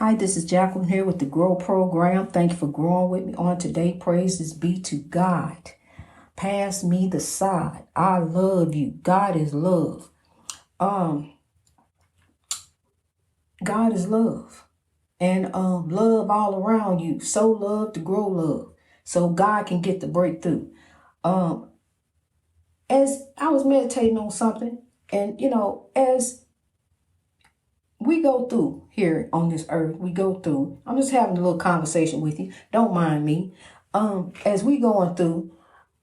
Hi, this is Jacqueline here with the Grow Program. Thank you for growing with me on today. Praises be to God. Pass me the side. I love you. God is love. Um, God is love. And love all around you. Sow love to grow love. So God can get the breakthrough. Um, as I was meditating on something, and as we go through here on this earth, we go through. I'm just having a little conversation with you. Don't mind me. As we going through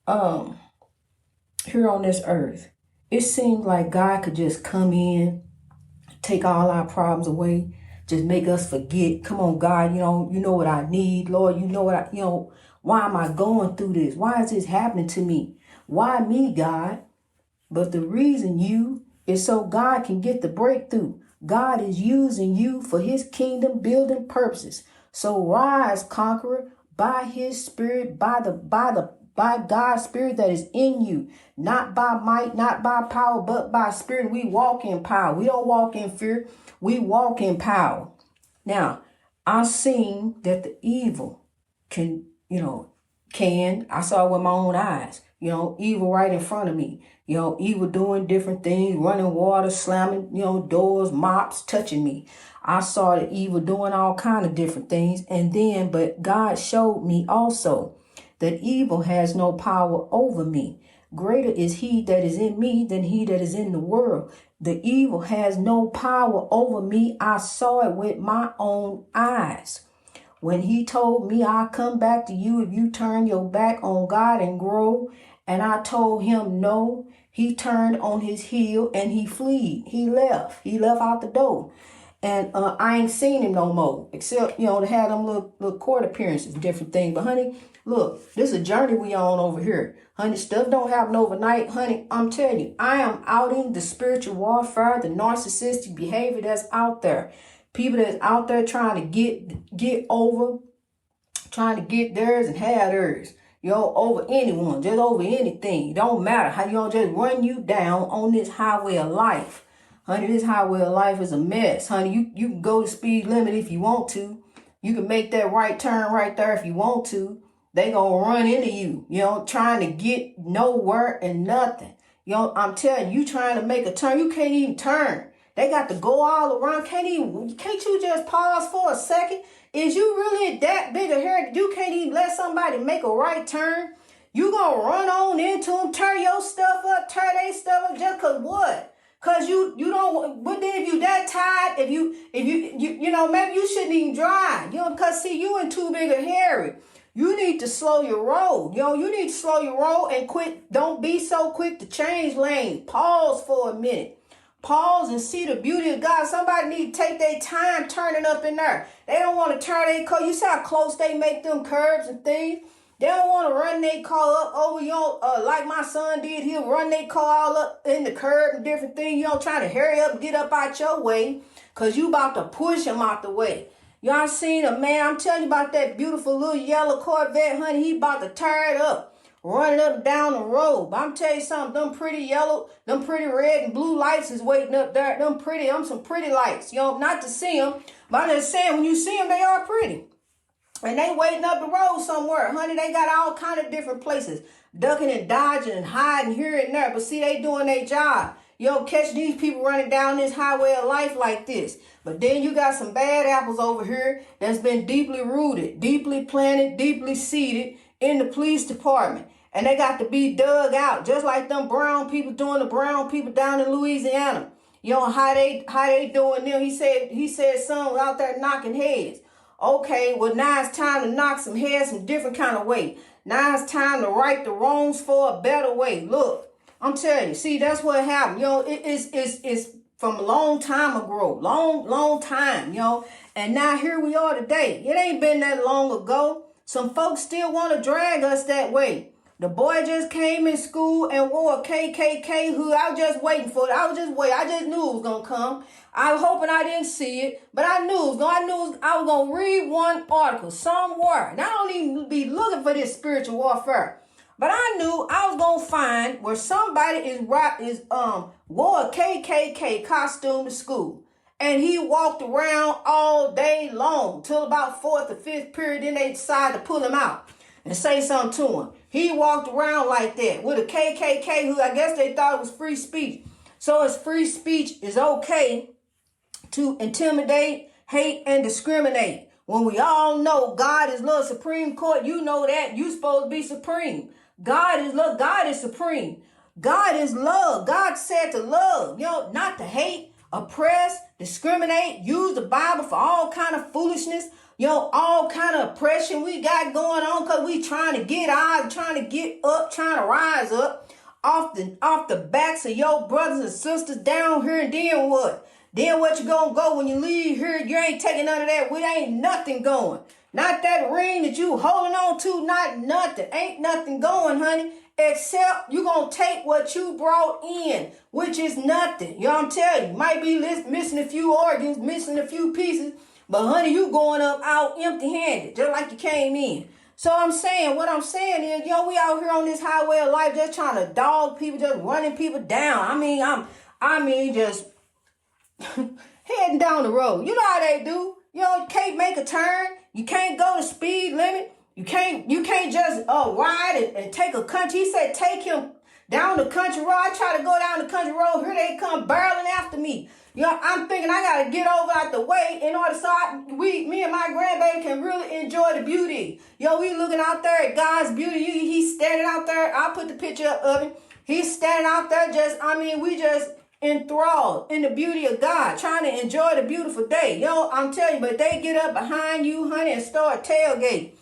um here on this earth, it seems like God could just come in, take all our problems away, just make us forget. Come on, God, you know what I need, Lord. You know what why am I going through this? Why is this happening to me? Why me, God? But the reason you is so God can get the breakthrough. God is using you for his kingdom building purposes. So rise, conqueror, by his spirit, by God's spirit that is in you, not by might, not by power, but by spirit. We walk in power. We don't walk in fear. We walk in power. Now, I've seen that the evil can, I saw it with my own eyes, evil right in front of me, evil doing different things, running water, slamming, doors, mops, touching me. I saw the evil doing all kind of different things. But God showed me also that evil has no power over me. Greater is he that is in me than he that is in the world. The evil has no power over me. I saw it with my own eyes. When he told me I'll come back to you if you turn your back on God and grow, and I told him no, he turned on his heel and he fled. He left. He left out the door. And I ain't seen him no more, except, to have them little court appearances, different things. But honey, look, this is a journey we on over here. Honey, stuff don't happen overnight. Honey, I'm telling you, I am outing the spiritual warfare, the narcissistic behavior that's out there. People that's out there trying to get over, trying to get theirs and have theirs. Over anyone, just over anything. It don't matter how just run you down on this highway of life. Honey, this highway of life is a mess. Honey, you can go the speed limit if you want to. You can make that right turn right there if you want to. They gonna run into you, trying to get nowhere and nothing. I'm telling you, trying to make a turn, you can't even turn. They got to go all around. Can't you just pause for a second? Is you really that big a hair that you can't even let somebody make a right turn? You gonna run on into them, tear your stuff up, tear their stuff up just cause what? Cause you don't, but then if you that tired, if you maybe you shouldn't even drive, cause see, you in too big a hurry. You need to slow your roll. You need to slow your roll and quit. Don't be so quick to change lane. Pause for a minute. Pause and see the beauty of God. Somebody need to take their time turning up in there. They don't want to turn their car. You see how close they make them curbs and things? They don't want to run their car up over, like my son did. He'll run their car all up in the curb and different things. Trying to hurry up and get up out your way because you about to push him out the way. Y'all seen a man, I'm telling you about that beautiful little yellow Corvette, honey. He about to tear it up, running up and down the road. But I'm telling you something, them pretty yellow, them pretty red and blue lights is waiting up there. Them some pretty lights. Not to see them, but I'm just saying when you see them, they are pretty. And they waiting up the road somewhere, honey. They got all kind of different places, ducking and dodging and hiding here and there. But see, they doing their job. Catch these people running down this highway of life like this. But then you got some bad apples over here that's been deeply rooted, deeply planted, deeply seeded in the police department. And they got to be dug out, just like them brown people doing the brown people down in Louisiana. How they doing them. He said some was out there knocking heads. Okay, well, now it's time to knock some heads some different kind of way. Now it's time to right the wrongs for a better way. Look, I'm telling you, see, that's what happened. It's from a long time ago, long time, and now here we are today. It ain't been that long ago. Some folks still want to drag us that way. The boy just came in school and wore a KKK hood. I was just waiting for it. I just knew it was going to come. I was hoping I didn't see it, but I knew it was going to. I was going to read one article somewhere. And I don't even be looking for this spiritual warfare. But I knew I was going to find where somebody wore a KKK costume to school. And he walked around all day long till about fourth or fifth period. Then they decided to pull him out and say something to him. He walked around like that with a KKK who I guess they thought it was free speech. So it's free speech is okay to intimidate, hate, and discriminate. When we all know God is love, Supreme Court, you know that. You supposed to be supreme. God is love. God is supreme. God is love. God said to love, not to hate, oppress, discriminate, use the Bible for all kind of foolishness, all kind of oppression we got going on because we trying to get out, trying to get up, trying to rise up off the backs of your brothers and sisters down here. And then what? Then what you gonna go when you leave here? You ain't taking none of that. We ain't nothing going. Not that ring that you holding on to, not nothing. Ain't nothing going, honey. Except you gonna take what you brought in, which is nothing. You know what I'm telling you? Might be missing a few organs, missing a few pieces, but honey, you going up out empty-handed, just like you came in. So what I'm saying is, we out here on this highway of life just trying to dog people, just running people down. I mean, just heading down the road. You know how they do. You can't make a turn. You can't go the speed limit. You can't just ride and take a country. He said take him down the country road. I try to go down the country road. Here they come barreling after me. I'm thinking I got to get over out the way in order so me and my grandbaby can really enjoy the beauty. We looking out there at God's beauty. He's standing out there. I'll put the picture up of him. He's standing out there we just enthralled in the beauty of God, trying to enjoy the beautiful day. I'm telling you, but they get up behind you, honey, and start tailgating.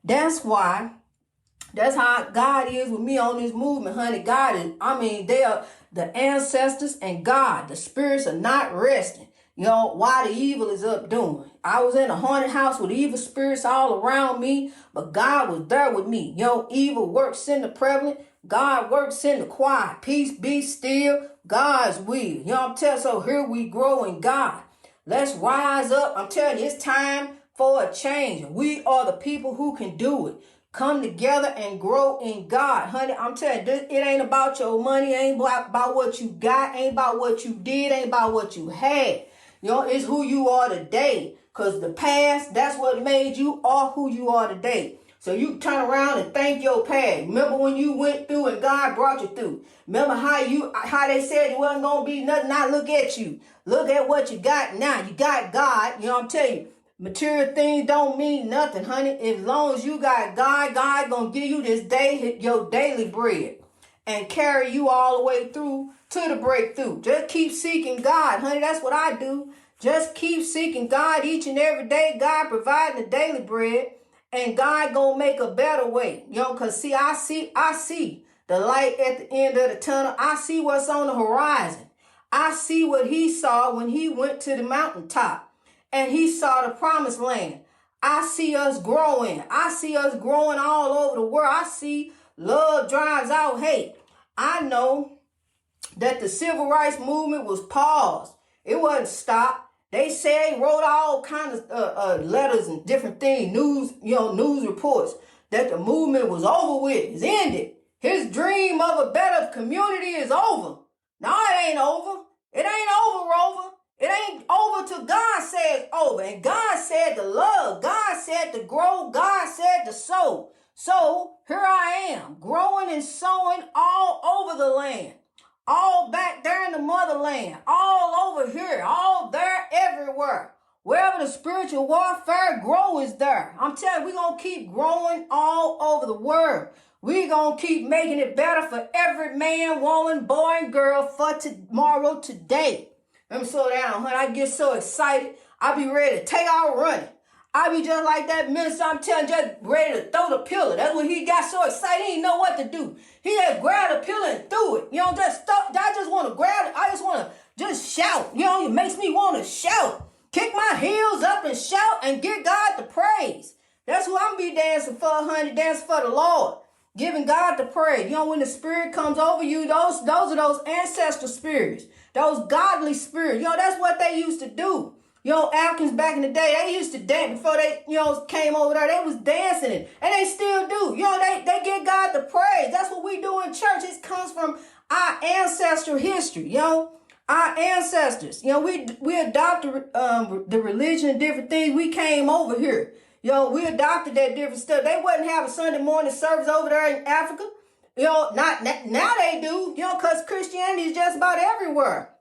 That's how God is with me on this movement, honey. They are the ancestors and God. The spirits are not resting. Why the evil is up doing. I was in a haunted house with evil spirits all around me, but God was there with me. Evil works in the prevalent. God works in the quiet. Peace be still. God's will. I'm telling you, so here we grow in God. Let's rise up. I'm telling you, it's time for a change. We are the people who can do it. Come together and grow in God. Honey, I'm telling you, it ain't about your money. It ain't about what you got. Ain't about what you did. Ain't about what you had. It's who you are today. Because the past, that's what made you are who you are today. So you turn around and thank your past. Remember when you went through and God brought you through. Remember how they said it wasn't going to be nothing. Now look at you. Look at what you got now. You got God. I'm telling you. Material things don't mean nothing, honey. As long as you got God, God gonna give you this day, your daily bread, and carry you all the way through to the breakthrough. Just keep seeking God, honey. That's what I do. Just keep seeking God each and every day. God providing the daily bread, and God gonna make a better way. Cause see, I see the light at the end of the tunnel. I see what's on the horizon. I see what he saw when he went to the mountaintop. And he saw the promised land. I see us growing. I see us growing all over the world. I see love drives out hate. I know that the civil rights movement was paused. It wasn't stopped. They say they wrote all kinds of letters and different things, news reports, that the movement was over with, it's ended. His dream of a better community is over. No, it ain't over. It ain't over, Rover. It ain't over till God says over. And God said to love. God said to grow. God said to sow. So here I am, growing and sowing all over the land. All back there in the motherland. All over here. All there, everywhere. Wherever the spiritual warfare grow is there. I'm telling you, we're going to keep growing all over the world. We're going to keep making it better for every man, woman, boy, and girl for tomorrow, today. Let me slow down, honey. I get so excited. I be ready to take out running. I be just like that minister, I'm telling you, just ready to throw the pillar. That's when he got so excited, he didn't know what to do. He just grabbed the pillar and threw it. I just want to grab it. I just want to just shout. It makes me want to shout. Kick my heels up and shout and give God the praise. That's who I'm be dancing for, honey. Dancing for the Lord. Giving God the praise. When the spirit comes over you, those are those ancestral spirits. Those godly spirits. That's what they used to do. Africans back in the day, they used to dance before they, came over there. They was dancing it. And they still do. They give God the praise. That's what we do in church. It comes from our ancestral history, Our ancestors, we adopted the religion and different things. We came over here. We adopted that different stuff. They wouldn't have a Sunday morning service over there in Africa. Not now they do, because Christianity is just about everywhere.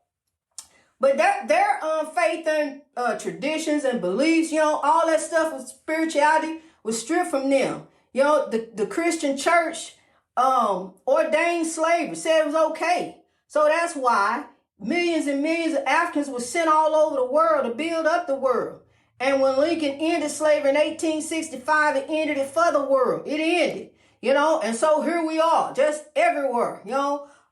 But their faith and traditions and beliefs, all that stuff with spirituality was stripped from them. The Christian church ordained slavery, said it was okay. So that's why millions and millions of Africans were sent all over the world to build up the world. And when Lincoln ended slavery in 1865, it ended it for the world. It ended, and so here we are, just everywhere,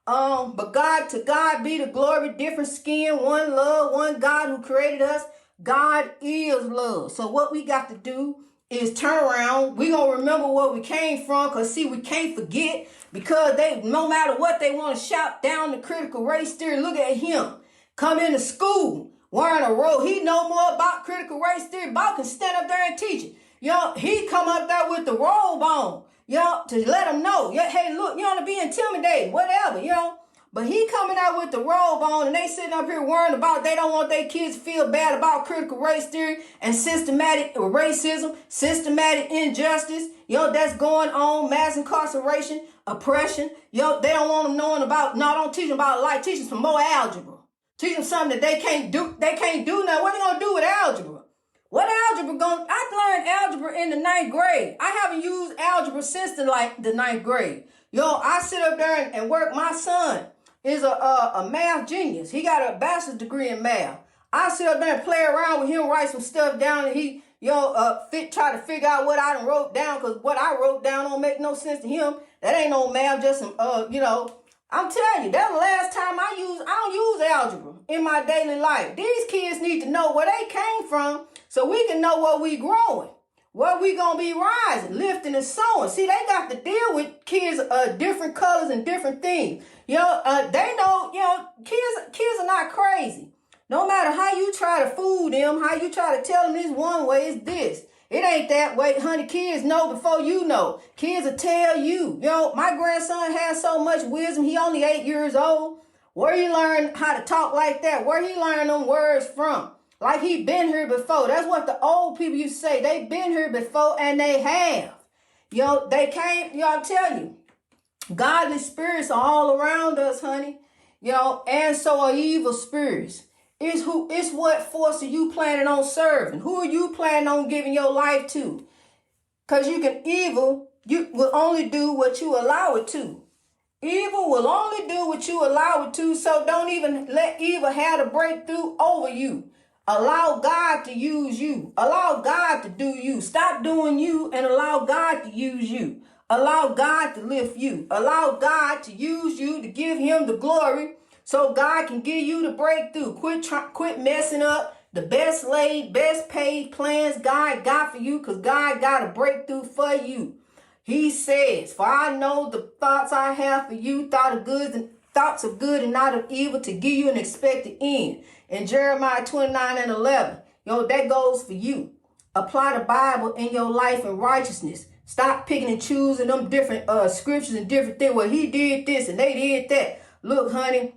but to God be the glory, different skin, one love, one God who created us. God is love. So what we got to do is turn around. We gonna remember where we came from, because see, we can't forget, because no matter what they want to shout down the critical race theory. Look at him come into school wearing a robe. He know more about critical race theory. Bob can stand up there and teach it. He come up there with the robe on, to let them know, hey, look, you want to be intimidated, whatever, But he coming out with the robe on, and they sitting up here worrying about, they don't want their kids to feel bad about critical race theory and systematic racism, systematic injustice, that's going on, mass incarceration, oppression. They don't want them knowing about, no, don't teach them about life, teach them some more algebra. Teach them something that they can't do now. What are they going to do with algebra? What algebra I learned algebra in the 9th grade. I haven't used algebra since the 9th grade. I sit up there and work. My son is a math genius. He got a bachelor's degree in math. I sit up there and play around with him, write some stuff down, and he, try to figure out what I done wrote down, because what I wrote down don't make no sense to him. That ain't no math, just some, I'm telling you, that's the last time I don't use algebra in my daily life. These kids need to know where they came from, so we can know where we growing, where we gonna be rising, lifting and sowing. See, they got to deal with kids different colors and different things. They know, kids are not crazy. No matter how you try to fool them, how you try to tell them this one way, it's this. It ain't that way, honey. Kids know before you know. Kids will tell you. My grandson has so much wisdom. He only 8 years old. Where he learned how to talk like that? Where he learned them words from? Like he been here before. That's what the old people used to say. They been here before, and they have. They came, I'm telling you. Godly spirits are all around us, honey. And so are evil spirits. It's what force are you planning on serving? Who are you planning on giving your life to? Because you will only do what you allow it to. Evil will only do what you allow it to, so don't even let evil have a breakthrough over you. Allow God to use you. Allow God to do you. Stop doing you and allow God to use you. Allow God to lift you. Allow God to use you, to give him the glory, so God can give you the breakthrough. Quit messing up the best laid, best paid plans God got for you, because God got a breakthrough for you. He says, for I know the thoughts I have for you, thoughts of good and not of evil, to give you an expected end. In Jeremiah 29:11, that goes for you. Apply the Bible in your life in righteousness. Stop picking and choosing them different scriptures and different things. Well, he did this and they did that. Look, honey,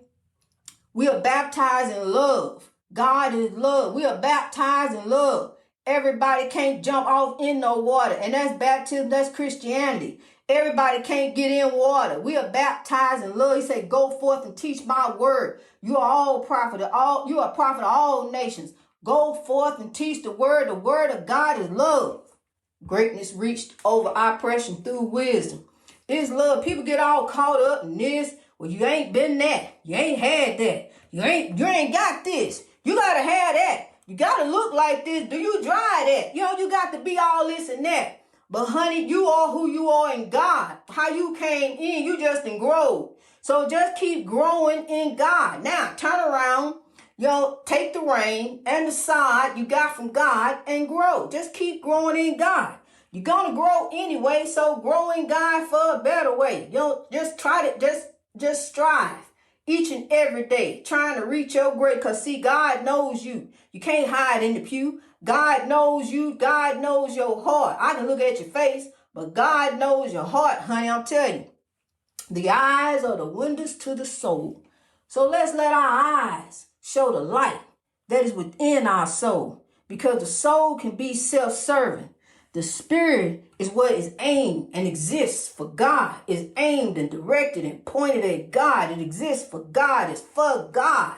we are baptized in love. God is love. We are baptized in love. Everybody can't jump off in no water, and that's baptism. That's Christianity. Everybody can't get in water. We are baptized in love. He said, "Go forth and teach my word. You are all prophet. You are a prophet of all nations. Go forth and teach the word. The word of God is love. Greatness reached over oppression through wisdom. It's love. People get all caught up in this. Well, you ain't been that. You ain't had that. You ain't got this. You gotta have that. You gotta look like this. Do you drive that? You got to be all this and that. But honey, you are who you are in God. How you came in, you just grow. So just keep growing in God. Now, turn around. Take the reign and the side you got from God and grow. Just keep growing in God. You're going to grow anyway, so grow in God for a better way. Just try to, just strive each and every day, trying to reach your great, because see, God knows you. You can't hide in the pew. God knows you. God knows your heart. I can look at your face, but God knows your heart, honey. I'm telling you, the eyes are the windows to the soul. So let's let our eyes show the light that is within our soul, because the soul can be self-serving. The spirit is what is aimed and exists for God, is aimed and directed and pointed at God. It exists for God. It's for God.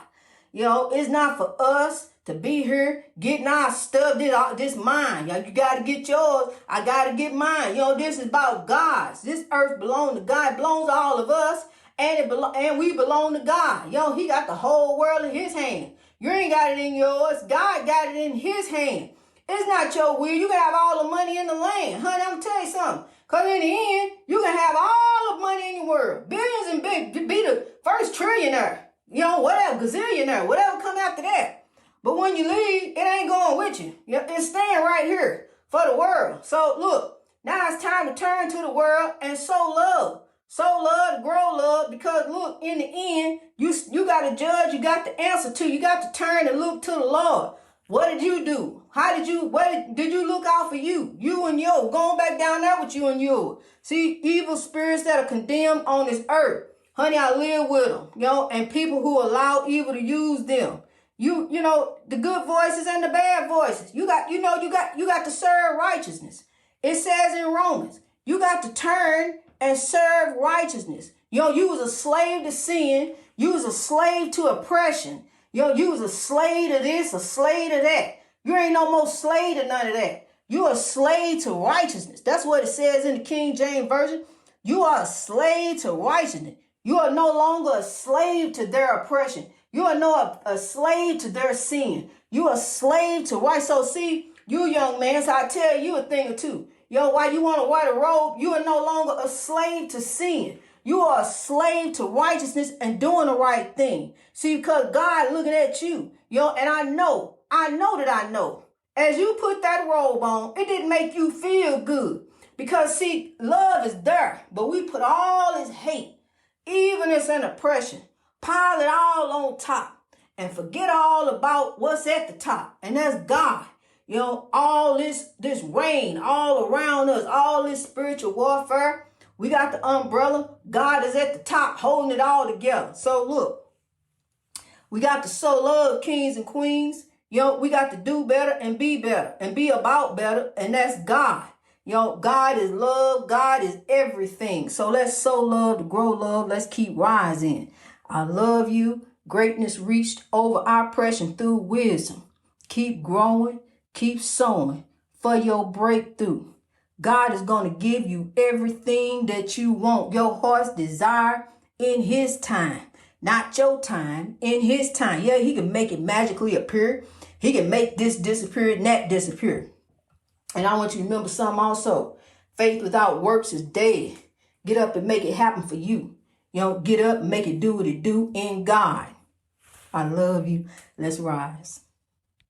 It's not for us to be here getting our stuff, this mine. You got to get yours. I got to get mine. This is about God's. This earth belongs to God. It belongs to all of us. And we belong to God. He got the whole world in his hand. You ain't got it in yours. God got it in his hand. It's not your will. You can have all the money in the land. Honey, I'm going to tell you something. Because in the end, you can have all the money in the world. Billions and big, be the first trillionaire. Whatever, gazillionaire, whatever come after that. But when you leave, it ain't going with you. It's staying right here for the world. So look, now it's time to turn to the world and sow love. Sow love, grow love, because look, in the end, you got to judge, you got to answer to, you got to turn and look to the Lord. What did you do? What did you look out for you? You and yours, going back down there with you and yours. See, evil spirits that are condemned on this earth. Honey, I live with them, and people who allow evil to use them. The good voices and the bad voices. You got to serve righteousness. It says in Romans, you got to turn and serve righteousness. You was a slave to sin. You was a slave to oppression. You was a slave to this, a slave to that. You ain't no more slave to none of that. You're a slave to righteousness. That's what it says in the King James Version. You are a slave to righteousness. You are no longer a slave to their oppression. You are no a slave to their sin. You are a slave to right. So see, you young man, so I tell you a thing or two. Why you want to wear the robe? You are no longer a slave to sin. You are a slave to righteousness and doing the right thing. See, because God looking at you, and I know that I know. As you put that robe on, it didn't make you feel good. Because see, love is there, but we put all this hate, evenness and oppression, pile it all on top and forget all about what's at the top. And that's God. All this rain all around us, all this spiritual warfare. We got the umbrella. God is at the top holding it all together. So look, we got to sow love, kings and queens. We got to do better and be about better. And that's God. God is love. God is everything. So let's sow love to grow love. Let's keep rising. I love you. Greatness reached over oppression through wisdom. Keep growing. Keep sowing for your breakthrough. God is going to give you everything that you want, your heart's desire, in his time. Not your time, in his time. Yeah, he can make it magically appear. He can make this disappear and that disappear. And I want you to remember something also. Faith without works is dead. Get up and make it happen for you. Get up and make it do what it do in God. I love you. Let's rise.